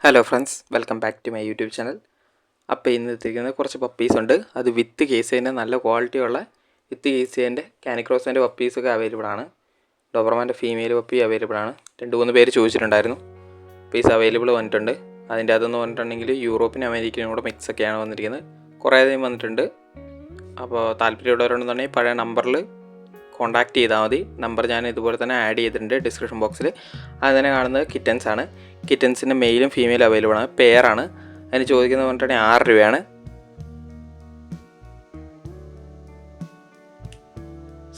Hello friends, welcome back to my YouTube channel. അപ്പോൾ ഇന്ന് എത്തിക്കുന്നത് കുറച്ച് പപ്പീസ് ഉണ്ട്. അത് വിത്ത് കേസിൻ്റെ നല്ല ക്വാളിറ്റിയുള്ള വിത്ത് കേസിൻ്റെ കാനിക്രോസിൻ്റെ പപ്പീസൊക്കെ അവൈലബിൾ ആണ്. ഡോബർമാൻ്റെ ഫീമെയിൽ പപ്പി അവൈലബിൾ ആണ്. 2-3 പേര് ചോദിച്ചിട്ടുണ്ടായിരുന്നു. പീസ് അവൈലബിൾ വന്നിട്ടുണ്ട്. അതിൻ്റെ അതെന്ന് പറഞ്ഞിട്ടുണ്ടെങ്കിൽ യൂറോപ്പിനും അമേരിക്കനും കൂടെ മിക്സൊക്കെയാണ് വന്നിരിക്കുന്നത്. കുറേ അധികം വന്നിട്ടുണ്ട്. അപ്പോൾ താല്പര്യമുള്ളവരുണ്ടെന്നുണ്ടെങ്കിൽ പഴയ നമ്പറിൽ കോൺടാക്റ്റ് ചെയ്താൽ മതി. നമ്പർ ഞാൻ ഇതുപോലെ തന്നെ ആഡ് ചെയ്തിട്ടുണ്ട് ഡിസ്ക്രിപ്ഷൻ ബോക്സിൽ. അത് തന്നെ കാണുന്നത് കിറ്റൻസ് ആണ്. കിറ്റൻസിൻ്റെ മെയിലും ഫീമെയിലും അവൈലബിൾ ആണ്. പെയറാണ്. അതിന് ചോദിക്കുന്നത് പറഞ്ഞിട്ടുണ്ടെങ്കിൽ 6 രൂപയാണ്.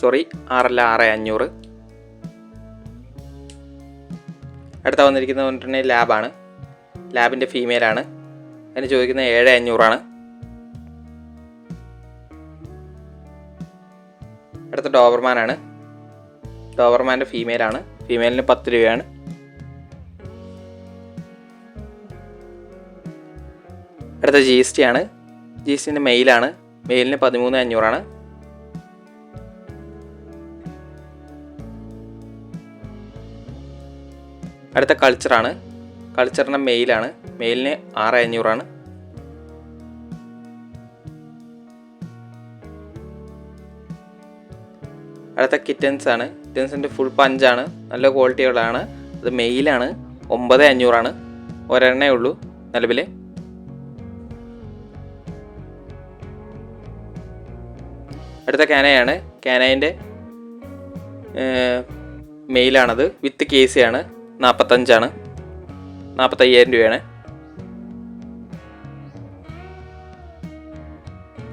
സോറി, 6 അല്ല, 6,500. അടുത്ത വന്നിരിക്കുന്നത് പറഞ്ഞിട്ടുണ്ടെങ്കിൽ ലാബാണ്. ലാബിൻ്റെ ഫീമെയിലാണ്. അതിന് ചോദിക്കുന്നത് 7,500 അടുത്ത ഡോബർമാനാണ്. ഡോബർമാൻ്റെ ഫീമെയിലാണ്. ഫീമെയിലിന് 10 രൂപയാണ്. അടുത്ത GST ആണ്. GSTൻ്റെ മെയിലാണ്. മെയിലിന് 13,500. അടുത്ത കൾച്ചറാണ്. കൾച്ചറിൻ്റെ മെയിലാണ്. മെയിലിന് 6,500. അടുത്ത കിറ്റൻസ് ആണ്. കിറ്റൻസിൻ്റെ ഫുൾ പഞ്ചാണ്. നല്ല ക്വാളിറ്റികളാണ്. അത് മെയിലാണ്. 9,500. ഒരെണ്ണേ ഉള്ളൂ നിലവിൽ. അടുത്ത കാനയാണ്. കാനയിൻ്റെ മെയിലാണത്. വിത്ത് കേസിയാണ്. 45. 45,000 രൂപയാണ്.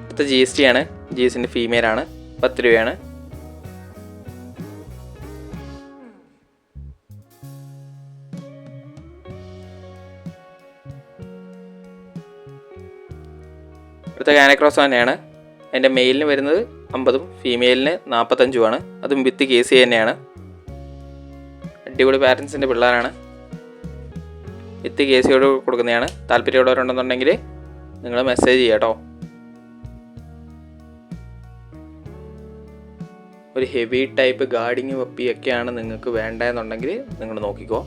അടുത്ത GST ആണ്. GSTൻ്റെ ഫീമെയിലാണ്. 10 രൂപയാണ്. അടുത്ത കാനക്രോസ് തന്നെയാണ്. അതിൻ്റെ മെയിലിന് വരുന്നത് 50, ഫീമെയിലിന് 45. അതും വിത്ത് കേസി തന്നെയാണ്. അടിപൊളി പാരൻസിൻ്റെ പിള്ളേരാണ്. വിത്ത് കേസിയോട് കൊടുക്കുന്നതാണ്. താല്പര്യമുള്ളവരുണ്ടെന്നുണ്ടെങ്കിൽ നിങ്ങൾ മെസ്സേജ് ചെയ്യുക കേട്ടോ. ഒരു ഹെവി ടൈപ്പ് ഗാർഡിങ് പപ്പിയൊക്കെയാണ് നിങ്ങൾക്ക് വേണ്ടതെന്നുണ്ടെങ്കിൽ നിങ്ങൾ നോക്കിക്കോ.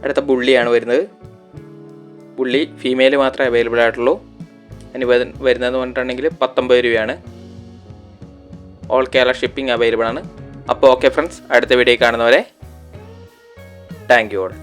അടുത്ത ബുള്ളിയാണ് വരുന്നത്. ബുള്ളി ഫീമെയിൽ മാത്രമേ അവൈലബിൾ ആയിട്ടുള്ളൂ. അതിന് വരുന്നതെന്ന് പറഞ്ഞിട്ടുണ്ടെങ്കിൽ 19 രൂപയാണ്. ഓൾ കേരള ഷിപ്പിംഗ് അവൈലബിൾ ആണ്. അപ്പോൾ ഓക്കെ ഫ്രണ്ട്സ്, അടുത്ത വീഡിയോ കാണുന്നവരെ താങ്ക് യു ഓൾ.